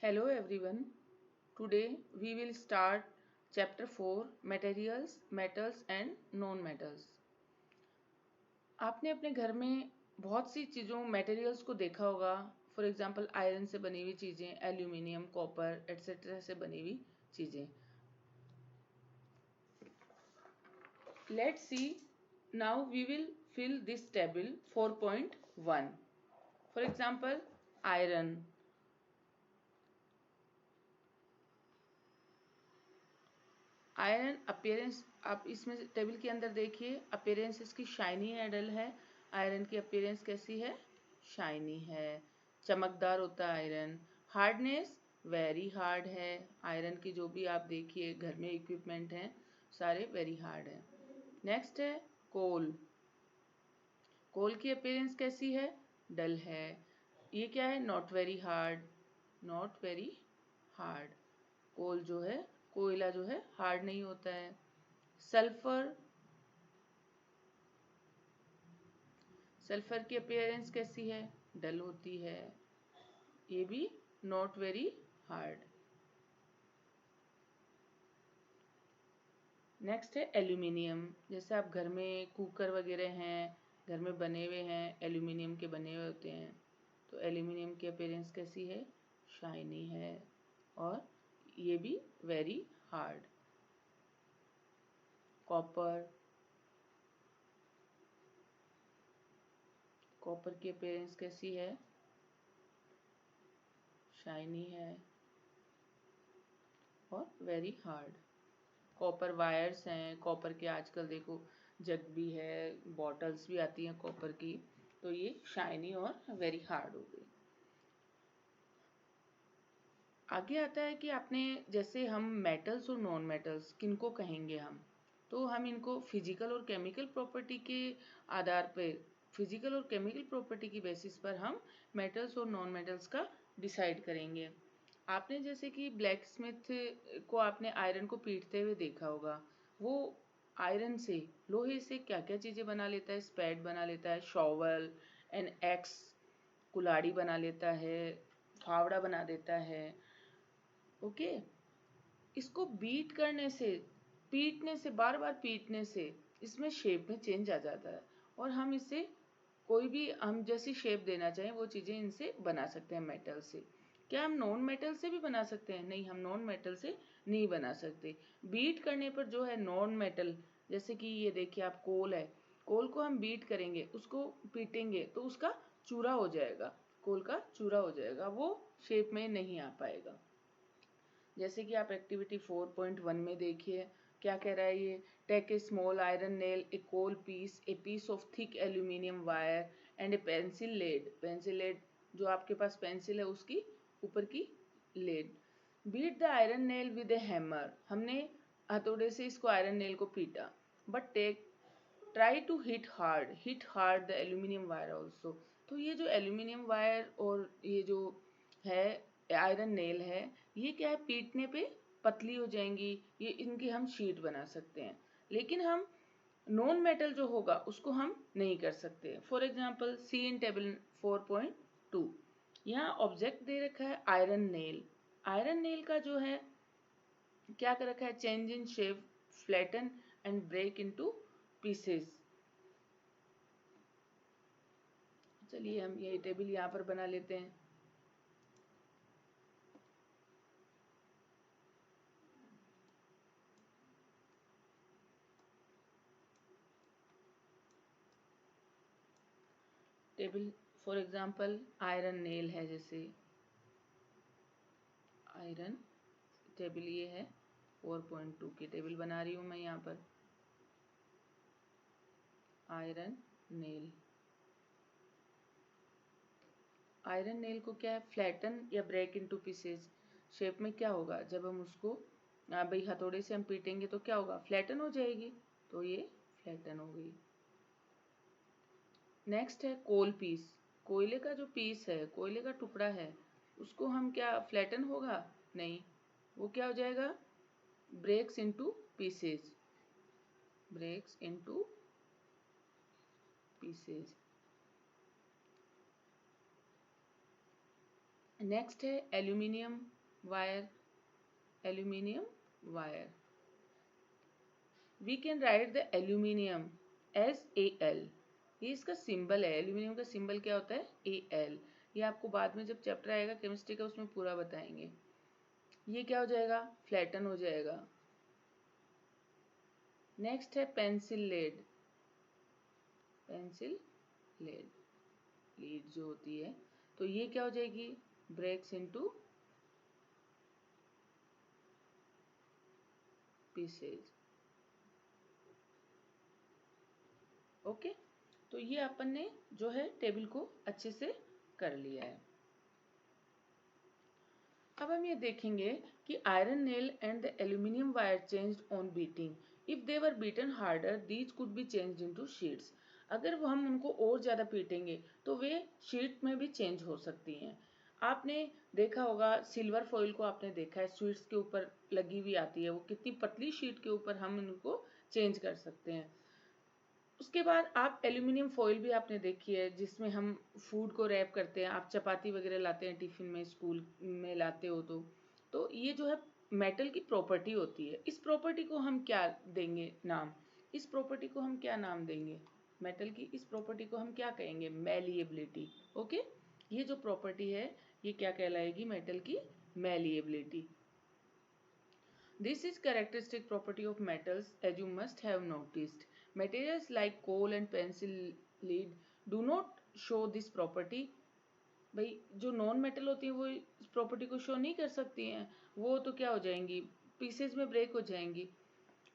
Hello everyone. Today we will start chapter 4 Materials, Metals and Non-Metals. आपने अपने घर में बहुत सी चीज़ों मटेरियल्स को देखा होगा. फॉर एग्जांपल आयरन से बनी हुई चीज़ें, एल्यूमिनियम, कॉपर एटसेट्रा से बनी हुई चीज़ें. Let's see. Now we will fill this table 4.1. For example, iron. Iron appearance आप इसमें टेबल के अंदर देखिए. अपीयरेंस इसकी शाइनी है, डल है. आयरन की अपीयरेंस कैसी है? शाइनी है, चमकदार होता है आयरन. हार्डनेस वेरी हार्ड है. आयरन की जो भी आप देखिए घर में इक्विपमेंट हैं सारे वेरी हार्ड हैं. नेक्स्ट है कोल. कोल की अपीयरेंस कैसी है? डल है. ये क्या है? Not very hard. Not very hard. Coal जो है, कोयला जो है हार्ड नहीं होता है. सल्फर. सल्फर की अपीयरेंस कैसी है? डल होती है. ये भी नॉट वेरी हार्ड. नेक्स्ट है एल्यूमिनियम. जैसे आप घर में कुकर वगैरह हैं, घर में बने हुए हैं, एल्यूमिनियम के बने हुए होते हैं. तो एल्यूमिनियम की अपीयरेंस कैसी है? शाइनी है और ये भी वेरी हार्ड. कॉपर. कॉपर की अपीयरेंस कैसी है? शाइनी है और वेरी हार्ड. कॉपर वायर्स हैं. कॉपर के आजकल देखो जग भी है, बॉटल्स भी आती हैं कॉपर की. तो ये शाइनी और वेरी हार्ड हो गई. आगे आता है कि आपने जैसे हम मेटल्स और नॉन मेटल्स किनको कहेंगे हम. तो हम इनको फिजिकल और केमिकल प्रॉपर्टी के आधार पर, फिजिकल और केमिकल प्रॉपर्टी की बेसिस पर हम मेटल्स और नॉन मेटल्स का डिसाइड करेंगे. आपने जैसे कि ब्लैक स्मिथ को आपने आयरन को पीटते हुए देखा होगा. वो आयरन से, लोहे से क्या क्या चीज़ें बना लेता है? स्पैड बना लेता है, शॉवल एंड एक्स, कुल्हाड़ी बना लेता है, फावड़ा बना देता है. ओके. इसको बीट करने से, पीटने से, बार बार पीटने से इसमें शेप में चेंज आ जाता है और हम इसे कोई भी हम जैसी शेप देना चाहें वो चीज़ें इनसे बना सकते हैं मेटल से. क्या हम नॉन मेटल से भी बना सकते हैं? नहीं, हम नॉन मेटल से नहीं बना सकते. बीट करने पर जो है नॉन मेटल, जैसे कि ये देखिए आप कोल है, कोल को हम बीट करेंगे, उसको पीटेंगे तो उसका चूरा हो जाएगा, कोल का चूरा हो जाएगा, वो शेप में नहीं आ पाएगा. जैसे कि आप एक्टिविटी 4.1 में देखिए क्या कह रहा है ये. Take a small iron nail, a coal piece, a piece of thick aluminium wire and a pencil lead. Pencil lead जो आपके पास पेंसिल है उसकी ऊपर की lead. Beat the iron nail with a hammer. हमने हथौड़े से इसको आयरन नेल को पीटा. But take try to hit hard the aluminium wire also. तो ये जो एल्यूमिनियम वायर और ये जो है आयरन नेल है, ये क्या है, पीटने पे पतली हो जाएंगी, ये इनकी हम शीट बना सकते हैं. लेकिन हम नॉन मेटल जो होगा उसको हम नहीं कर सकते. For example see in table 4.2. यहाँ ऑब्जेक्ट दे रखा है आयरन नेल. आयरन नेल का जो है क्या कर रखा है? Change in shape, flatten and break into pieces. चलिए हम ये टेबल यहाँ पर बना लेते हैं. Table for example iron nail है, जैसे आयरन टेबल ये है 4.2 की टेबल बना रही हूँ मैं यहाँ पर. Iron nail. आयरन नेल को क्या है, फ्लैटन या ब्रेक इनटू पीसेज. शेप में क्या होगा जब हम उसको भाई हथौड़े से हम पीटेंगे तो क्या होगा? फ्लैटन हो जाएगी. तो ये फ्लैटन हो गई. नेक्स्ट है कोल पीस. कोयले का जो पीस है, कोयले का टुकड़ा है, उसको हम क्या फ्लैटन होगा? नहीं, वो क्या हो जाएगा? Breaks into pieces. Breaks into pieces. Next है aluminium wire, aluminium wire. We can write the aluminium as Al, ये इसका सिंबल है। एल्यूमिनियम का सिंबल क्या होता है? Al। ये आपको बाद में जब चैप्टर आएगा केमिस्ट्री का उसमें पूरा बताएंगे। ये क्या हो जाएगा? फ्लैटन हो जाएगा। नेक्स्ट है pencil lead, pencil lead, lead जो होती है, तो ये क्या हो जाएगी? Breaks into pieces. ओके, तो ये अपन ने जो है टेबल को अच्छे से कर लिया है। अब हम ये देखेंगे कि iron nail and the aluminium wire changed on beating. If they were beaten harder these could be changed into sheets. अगर वो हम उनको और ज़्यादा पीटेंगे तो वे शीट में भी चेंज हो सकती हैं। आपने देखा होगा सिल्वर फॉइल को, आपने देखा है स्वीट्स के ऊपर लगी हुई आती है, वो कितनी पतली शीट के ऊपर हम उनको चेंज कर सकते हैं। उसके बाद आप एल्यूमिनियम फॉइल भी आपने देखी है जिसमें हम फूड को रैप करते हैं। आप चपाती वगैरह लाते हैं टिफिन में, स्कूल में लाते हो तो ये जो है मेटल की प्रॉपर्टी होती है। इस प्रॉपर्टी को हम क्या देंगे नाम? इस प्रॉपर्टी को हम क्या नाम देंगे? मेटल की इस प्रॉपर्टी को हम क्या कहेंगे? मैलिएबिलिटी। ओके, ये जो प्रॉपर्टी है ये क्या कहलाएगी? मेटल की malleability. This is characteristic property of metals, as you must have noticed. Materials like coal and pencil lead do not show this property. भाई जो नॉन मेटल होती है वो इस प्रॉपर्टी को शो नहीं कर सकती हैं, वो तो क्या हो जाएंगी? पीसेज में ब्रेक हो जाएंगी।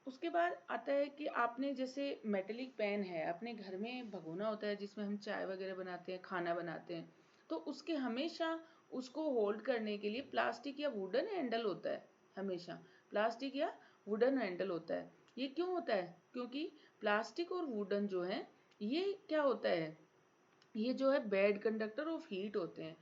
उसके बाद आता है कि आपने जैसे मेटेलिक पैन है अपने घर में भगोना होता है जिसमें हम चाय वगैरह बनाते हैं, खाना बनाते हैं, तो उसके हमेशा उसको होल्ड करने के लिए प्लास्टिक या वुडन हैंडल होता है। हमेशा प्लास्टिक या वुडन हैंडल होता है। ये क्यों होता है? क्योंकि प्लास्टिक और वुडन जो है ये क्या होता है, ये जो है बैड कंडक्टर ऑफ हीट होते हैं।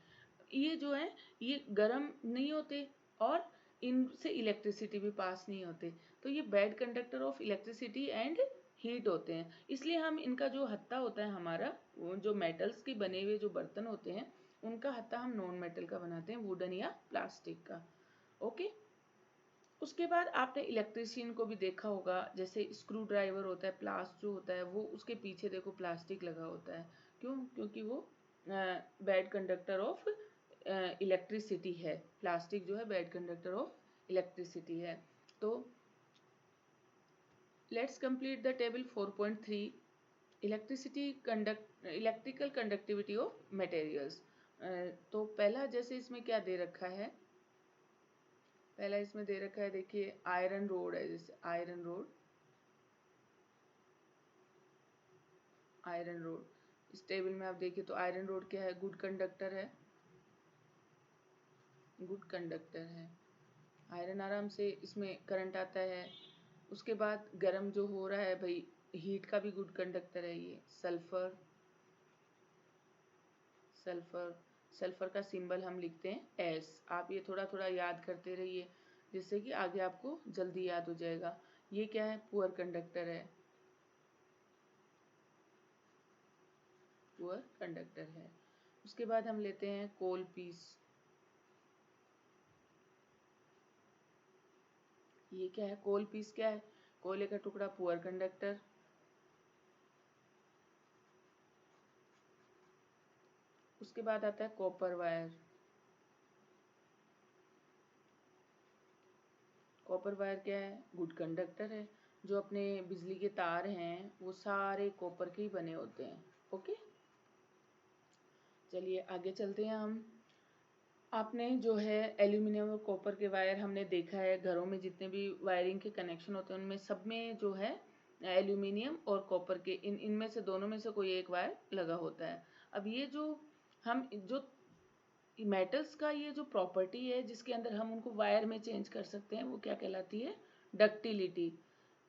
ये जो है ये गर्म नहीं होते और इनसे इलेक्ट्रिसिटी भी पास नहीं होते, तो ये bad conductor of electricity and heat होते हैं। इसलिए हम इनका जो हत्था होता है हमारा, जो मेटल्स के बने हुए जो बर्तन होते हैं उनका हत्था हम नॉन मेटल का बनाते हैं, वुडन या प्लास्टिक का। ओके, उसके बाद आपने इलेक्ट्रिशियन को भी देखा होगा, जैसे स्क्रू ड्राइवर होता है, प्लास जो होता है वो उसके पीछे देखो प्लास्टिक लगा होता है। क्यों? क्योंकि वो बैड कंडक्टर ऑफ इलेक्ट्रिसिटी है। प्लास्टिक जो है बैड कंडक्टर ऑफ इलेक्ट्रिसिटी है। तो let's complete the table 4.3 electrical conductivity of materials. तो पहला जैसे इसमें क्या दे रखा है, पहला इसमें दे रखा है, देखिए आयरन रोड है, जैसे आयरन रोड, आयरन रोड इस टेबल में आप देखिए तो आयरन रोड क्या है? गुड कंडक्टर है, गुड कंडक्टर है। आयरन आराम से इसमें करंट आता है। उसके बाद गर्म जो हो रहा है भाई, हीट का भी गुड कंडक्टर है ये। सल्फर, सल्फर, सल्फर का सिंबल हम लिखते हैं एस। आप ये थोड़ा थोड़ा याद करते रहिए जिससे कि आगे आपको जल्दी याद हो जाएगा। ये क्या है? पुअर कंडक्टर है, पुअर कंडक्टर है। उसके बाद हम लेते हैं कोल पीस। ये क्या है? कोल पीस क्या है? कोयले का टुकड़ा, पुअर कंडक्टर। उसके बाद आता है कॉपर वायर। कॉपर वायर क्या है? गुड कंडक्टर है। जो अपने बिजली के तार हैं वो सारे कॉपर के ही बने होते हैं। ओके, चलिए आगे चलते हैं हम। आपने जो है एल्यूमिनियम और कॉपर के वायर हमने देखा है, घरों में जितने भी वायरिंग के कनेक्शन होते हैं उनमें सब में जो है एल्यूमिनियम और कॉपर के इनमें से दोनों में से कोई एक वायर लगा होता है। अब ये जो हम जो मेटल्स का ये जो प्रॉपर्टी है जिसके अंदर हम उनको वायर में चेंज कर सकते हैं वो क्या कहलाती है? Ductility.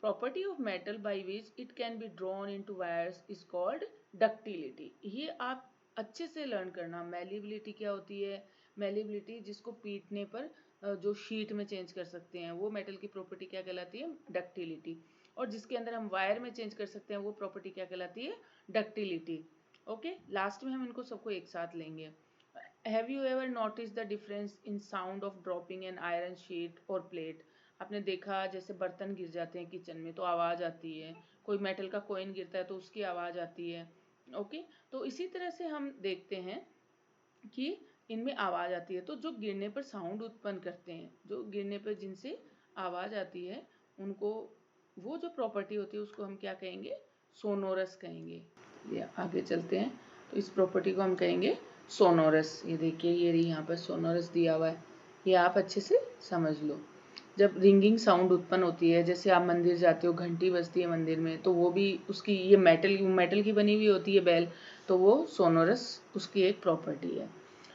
Property of metal by which it can be drawn into wires is called ductility. ये आप अच्छे से लर्न करना। मैलिबिलिटी क्या होती है? मैलिबिलिटी जिसको पीटने पर जो शीट में चेंज कर सकते हैं वो मेटल की प्रॉपर्टी क्या कहलाती है? डक्टिलिटी। और जिसके अंदर हम वायर में चेंज कर सकते हैं वो प्रॉपर्टी क्या कहलाती है? डक्टिलिटी। ओके, लास्ट में हम इनको सबको एक साथ लेंगे। Have you ever notice the difference in sound of dropping an iron sheet और प्लेट? आपने देखा जैसे बर्तन गिर जाते हैं किचन में तो आवाज़ आती है, कोई मेटल का कॉइन गिरता है तो उसकी आवाज़ आती है। ओके, तो इसी तरह से हम देखते हैं कि इनमें आवाज़ आती है। तो जो गिरने पर साउंड उत्पन्न करते हैं, जो गिरने पर जिनसे आवाज़ आती है, उनको वो जो प्रॉपर्टी होती है उसको हम क्या कहेंगे? सोनोरस कहेंगे। ये आगे चलते हैं तो इस प्रॉपर्टी को हम कहेंगे सोनोरस। ये देखिए ये यहाँ पर सोनोरस दिया हुआ है, ये आप अच्छे से समझ लो। जब रिंगिंग साउंड उत्पन्न होती है, जैसे आप मंदिर जाते हो घंटी बजती है मंदिर में, तो वो भी उसकी ये मेटल की बनी हुई होती है बेल, तो वो सोनोरस उसकी एक प्रॉपर्टी है।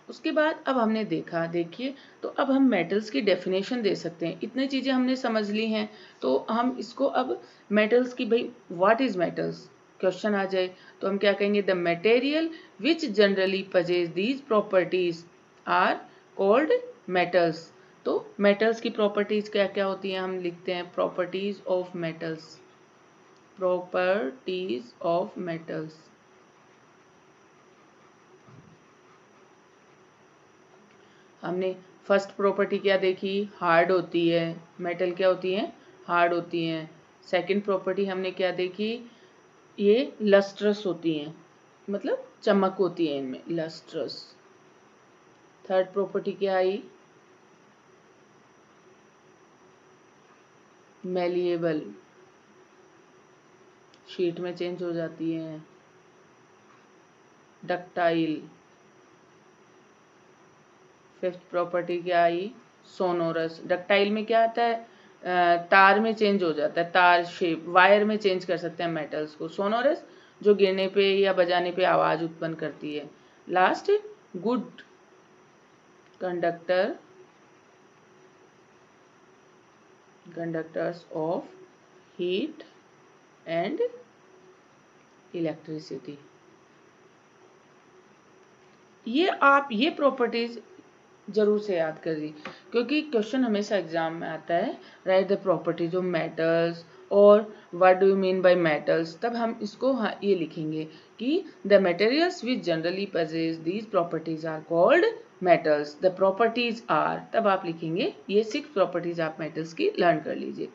उसके बाद अब हमने देखा, देखिए तो अब हम मेटल्स की डेफिनेशन दे सकते हैं। इतनी चीज़ें हमने समझ ली हैं तो हम इसको अब मेटल्स की, भाई व्हाट इज मेटल्स क्वेश्चन आ जाए तो हम क्या कहेंगे? The material which generally possess these properties are called metals. तो मेटल्स की प्रॉपर्टीज क्या क्या होती हैं? हम लिखते हैं properties of metals, properties of metals. हमने फर्स्ट प्रॉपर्टी क्या देखी? हार्ड होती है। मेटल क्या होती है? हार्ड होती हैं। सेकंड प्रॉपर्टी हमने क्या देखी? ये लस्ट्रस होती हैं, मतलब चमक होती है इनमें, लस्ट्रस। थर्ड प्रॉपर्टी क्या आई? मेलिएबल, शीट में चेंज हो जाती हैं। डक्टाइल। फिफ्थ प्रॉपर्टी क्या आई? सोनोरस। डक्टाइल में क्या आता है? तार में चेंज हो जाता है, तार शेप, वायर में चेंज कर सकते हैं मेटल्स को। सोनोरस जो गिरने पे या बजाने पे आवाज उत्पन्न करती है। Last, good conductor, conductors of heat and electricity. ये आप ये प्रॉपर्टीज जरूर से याद कर दी, क्योंकि क्वेश्चन हमेशा एग्जाम में आता है, write the properties of metals और what do you mean by metals. तब हम इसको ये लिखेंगे कि the materials which generally possess these properties are called metals. The properties are, तब आप लिखेंगे ये 6 प्रॉपर्टीज आप मेटल्स की लर्न कर लीजिए।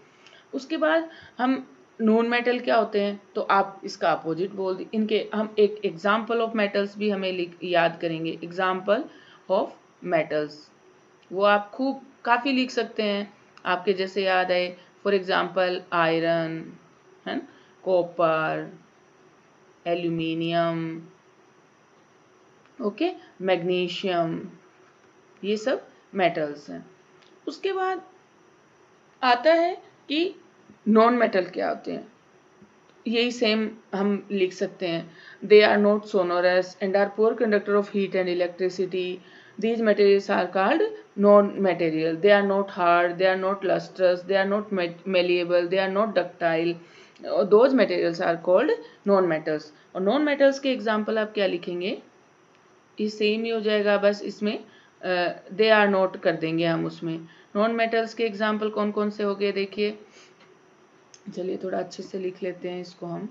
उसके बाद हम नॉन मेटल क्या होते हैं तो आप इसका अपोजिट बोल दी इनके। हम एक एग्जाम्पल ऑफ मेटल्स भी हमें याद करेंगे। एग्जाम्पल ऑफ मेटल्स वो आप खूब काफ़ी लिख सकते हैं, आपके जैसे याद आए। फॉर एग्जाम्पल आयरन है ना, कॉपर, एल्यूमिनियम, ओके, मैग्नीशियम, ये सब मेटल्स हैं। उसके बाद आता है कि नॉन मेटल क्या होते हैं। यही सेम हम लिख सकते हैं। They are not sonorous and are poor conductor of heat and electricity. These materials are called non-material. They are not hard, they are not lustrous, they are not malleable, they are not ductile. Those materials are called non-metals. और non-metals के example आप क्या लिखेंगे? ये same ही हो जाएगा, बस इसमें दे आर नॉट कर देंगे हम उसमें। नॉन मेटल्स के एग्जाम्पल कौन कौन से हो गए देखिए, चलिए थोड़ा अच्छे से लिख लेते हैं इसको हम।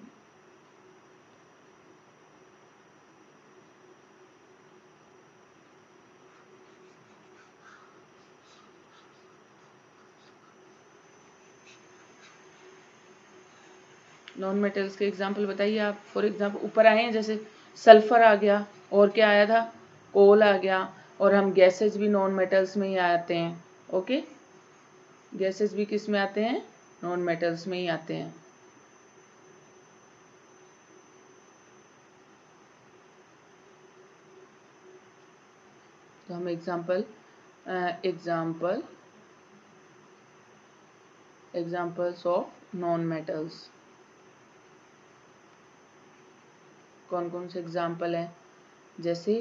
नॉन मेटल्स के एग्जाम्पल बताइए आप। फॉर एग्जाम्पल ऊपर आए हैं, जैसे सल्फर आ गया, और क्या आया था? कोल आ गया। और हम गैसेज भी नॉन मेटल्स में ही आते हैं। ओके, गैसेज भी किस में आते हैं? नॉन मेटल्स में ही आते हैं। तो हम एग्जाम्पल्स ऑफ नॉन मेटल्स कौन कौन से एग्जाम्पल हैं? जैसे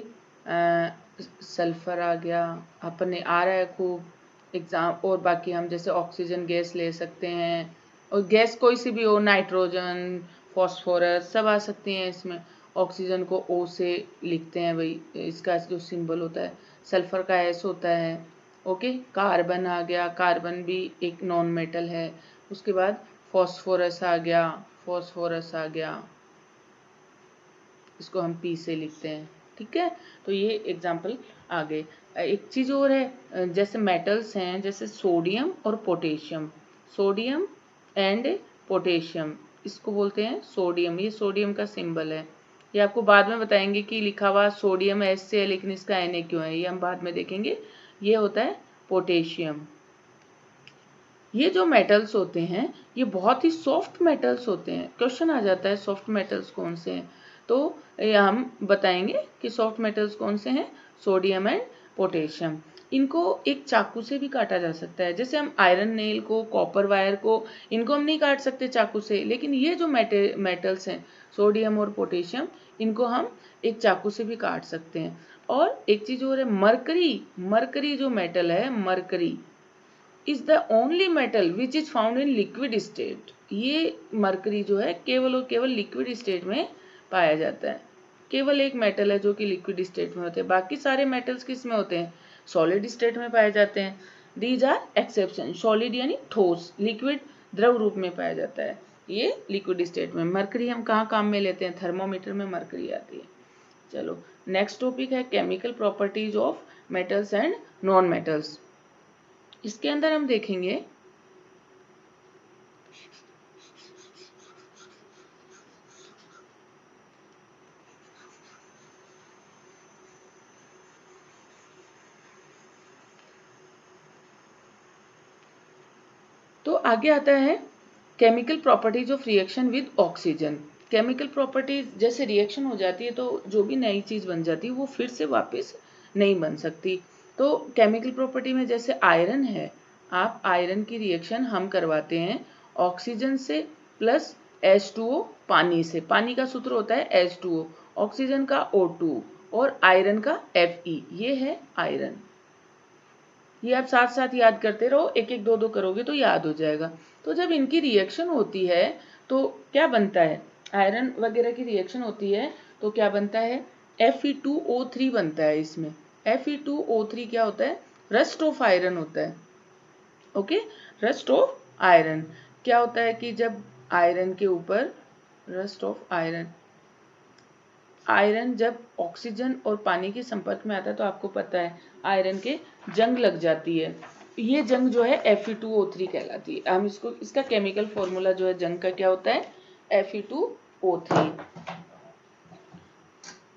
सल्फर आ गया, अपने आ रहा है खूब एग्जाम। और बाकी हम जैसे ऑक्सीजन गैस ले सकते हैं, और गैस कोई सी भी हो, नाइट्रोजन, फॉस्फोरस, सब आ सकती हैं इसमें। ऑक्सीजन को ओ से लिखते हैं भाई, इसका जो सिंबल होता है। सल्फर का एस होता है। ओके, कार्बन आ गया, कार्बन भी एक नॉन मेटल है। उसके बाद फॉस्फोरस आ गया, फॉस्फोरस आ गया, इसको हम पी से लिखते हैं। ठीक है, तो ये एग्जाम्पल आगे एक चीज़ और है, जैसे मेटल्स हैं, जैसे सोडियम और पोटेशियम, सोडियम एंड पोटेशियम, इसको बोलते हैं सोडियम, ये सोडियम का सिंबल है। ये आपको बाद में बताएंगे कि लिखा हुआ सोडियम एस से है लेकिन इसका Na क्यों है, ये हम बाद में देखेंगे। ये होता है पोटेशियम। ये जो मेटल्स होते हैं ये बहुत ही सॉफ्ट मेटल्स होते हैं। क्वेश्चन आ जाता है सॉफ्ट मेटल्स कौन से हैं, तो ये हम बताएंगे कि सॉफ्ट मेटल्स कौन से हैं, सोडियम एंड पोटेशियम। इनको एक चाकू से भी काटा जा सकता है, जैसे हम आयरन नेल को, कॉपर वायर को, इनको हम नहीं काट सकते चाकू से, लेकिन ये जो मेटल्स हैं सोडियम और पोटेशियम, इनको हम एक चाकू से भी काट सकते हैं। और एक चीज और है, मरकरी, मरकरी जो मेटल है, mercury is the only metal which is found in liquid state. ये मरकरी जो है केवल और केवल लिक्विड स्टेट में पाया जाता है। केवल एक मेटल है जो कि लिक्विड स्टेट में होते हैं, बाकी सारे मेटल्स किस में होते हैं, सॉलिड स्टेट में पाए जाते हैं। दीज आर एक्सेप्शन, सॉलिड यानी ठोस, लिक्विड द्रव रूप में पाया जाता है, ये लिक्विड स्टेट में। मरकरी हम कहाँ काम में लेते हैं, थर्मोमीटर में मरकरी आती है। चलो नेक्स्ट टॉपिक है chemical properties of metals and non metals. इसके अंदर हम देखेंगे तो आगे आता है chemical properties of reaction with oxygen. Chemical properties जैसे रिएक्शन हो जाती है तो जो भी नई चीज बन जाती है वो फिर से वापस नहीं बन सकती। तो केमिकल प्रॉपर्टी में जैसे आयरन है, आप आयरन की रिएक्शन हम करवाते हैं ऑक्सीजन से प्लस H2O पानी से, पानी का सूत्र होता है H2O, ऑक्सीजन का O2 और आयरन का Fe, ये है आयरन। ये आप साथ साथ याद करते रहो, एक एक दो दो करोगे तो याद हो जाएगा। तो जब इनकी रिएक्शन होती है तो क्या बनता है, आयरन वगैरह की रिएक्शन होती है तो क्या बनता है, Fe2O3 बनता है। इसमें Fe2O3 क्या होता है, रस्ट ऑफ आयरन होता है। ओके, रस्ट ऑफ आयरन क्या होता है कि जब आयरन के ऊपर, रस्ट ऑफ आयरन, आयरन जब ऑक्सीजन और पानी के संपर्क में आता है तो आपको पता है आयरन के जंग लग जाती है। ये जंग जो है Fe2O3 कहलाती है। हम इसको, इसका केमिकल फॉर्मूला जो है जंग का क्या होता है, Fe2O3।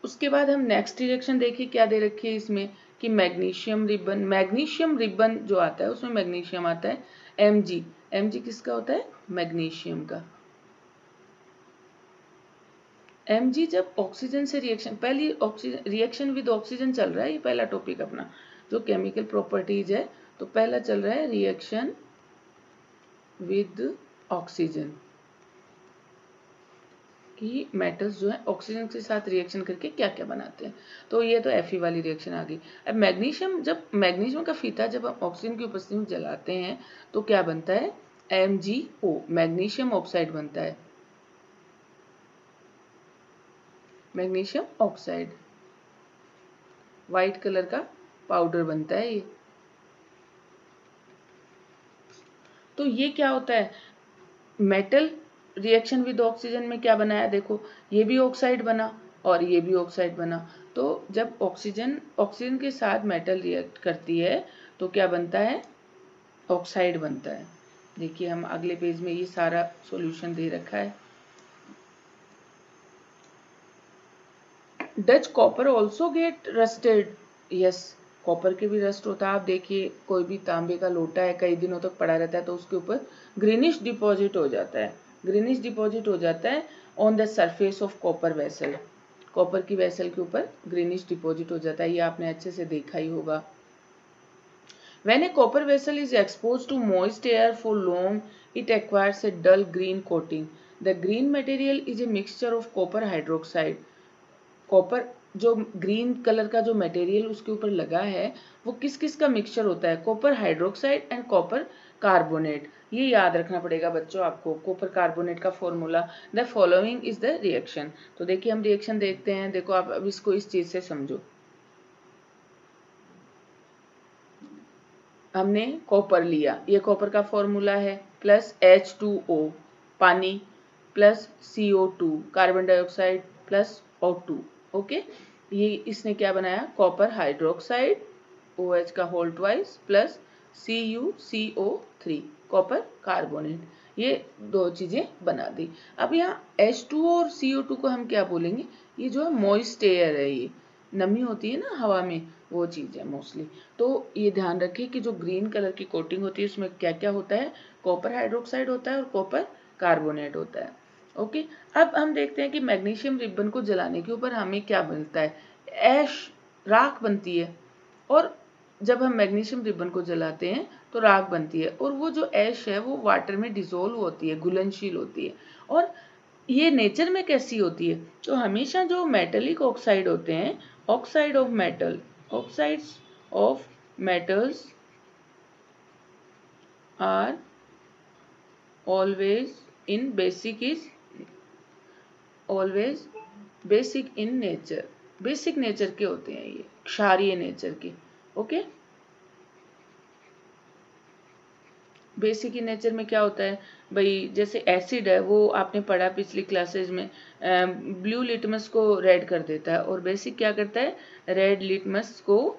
उसके बाद हम नेक्स्ट रिएक्शन देखिए क्या दे रखी है इसमें कि मैग्नीशियम रिबन, मैग्नीशियम रिबन जो आता है उसमें मैग्नीशियम आता है Mg, Mg किसका होता है, मैग्नीशियम का। Mg जब ऑक्सीजन से रिएक्शन, पहली ऑक्सीजन रिएक्शन विद ऑक्सीजन चल रहा है, ये पहला टॉपिक अपना जो केमिकल प्रॉपर्टीज है, तो पहला चल रहा है रिएक्शन विद ऑक्सीजन कि मेटल्स जो है ऑक्सीजन के साथ रिएक्शन करके क्या क्या बनाते हैं। तो ये तो Fe वाली रिएक्शन आ गई। अब मैग्नीशियम, जब मैग्नीशियम का फीता जब हम ऑक्सीजन की उपस्थिति में जलाते हैं तो क्या बनता है, MgO, मैग्नीशियम ऑक्साइड बनता है, मैग्नीशियम ऑक्साइड, व्हाइट कलर का पाउडर बनता है ये। तो ये क्या होता है, मेटल रिएक्शन विद ऑक्सीजन में क्या बनाया, देखो ये भी ऑक्साइड बना और ये भी ऑक्साइड बना। तो जब ऑक्सीजन, ऑक्सीजन के साथ मेटल रिएक्ट करती है तो क्या बनता है, ऑक्साइड बनता है। देखिए हम अगले पेज में ये सारा सॉल्यूशन दे रखा है। Dutch copper also get rusted, yes, copper के भी रस्ट होता है। आप देखिए कोई भी तांबे का लोटा है कई दिनों तक पड़ा रहता है तो उसके ऊपर ग्रीनिश डिपॉजिट हो जाता है, ग्रीनिश डिपॉजिट हो जाता है on the surface of copper vessel, copper की वेसल के ऊपर ग्रीनिश डिपॉजिट हो जाता है, ये आपने अच्छे से देखा ही होगा। When a copper vessel is exposed to moist air for long, it acquires a dull green coating. The green material is a mixture of copper hydroxide. Copper जो ग्रीन कलर का जो मटेरियल उसके ऊपर लगा है वो किस किस का मिक्सचर होता है, copper hydroxide and copper carbonate. ये याद रखना पड़ेगा बच्चों आपको, कॉपर कार्बोनेट का formula, the following is the reaction. तो देखिए हम रिएक्शन देखते हैं, देखो आप अब इसको इस चीज से समझो। हमने कॉपर लिया, ये कॉपर का फॉर्मूला है, प्लस H2O पानी, plus CO2 carbon dioxide, plus O2, okay. ये इसने क्या बनाया, कॉपर हाइड्रोक्साइड OH का whole twice plus CuCO3 copper carbonate, ये दो चीजें बना दी। अब यहाँ H2O और CO2 को हम क्या बोलेंगे, ये जो है मॉइस्ट एयर है, ये नमी होती है ना हवा में, वो चीज है मोस्टली। तो ये ध्यान रखिए कि जो ग्रीन कलर की कोटिंग होती है उसमें क्या क्या होता है, कॉपर हाइड्रोक्साइड होता है और कॉपर कार्बोनेट होता है। ओके, अब हम देखते हैं कि मैग्नीशियम रिबन को जलाने के ऊपर हमें क्या बनता है, ऐश, राख बनती है। और जब हम मैग्नीशियम रिबन को जलाते हैं तो राख बनती है, और वो जो ऐश है वो वाटर में डिसोल्व होती है, घुलनशील होती है। और ये नेचर में कैसी होती है, तो हमेशा जो मेटेलिक ऑक्साइड होते हैं, oxide of metal, oxides of metals are always in basic is always basic in nature, basic nature के होते हैं ये, क्षारीय नेचर के। ओके, बेसिक इन नेचर में क्या होता है भाई, जैसे एसिड है वो आपने पढ़ा पिछली क्लासेज में, ब्लू लिटमस को रेड कर देता है, और बेसिक क्या करता है, रेड लिटमस को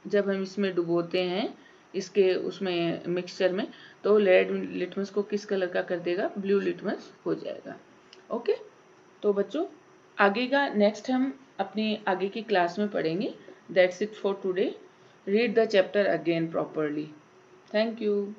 जब हम इसमें डुबोते हैं, इसके उसमें मिक्सचर में, तो रेड लिटमस को किस कलर का कर देगा, ब्लू लिटमस हो जाएगा। ओके, तो बच्चों आगे का नेक्स्ट हम अपनी आगे की क्लास में पढ़ेंगे। That's it for today, read the chapter again properly. Thank you.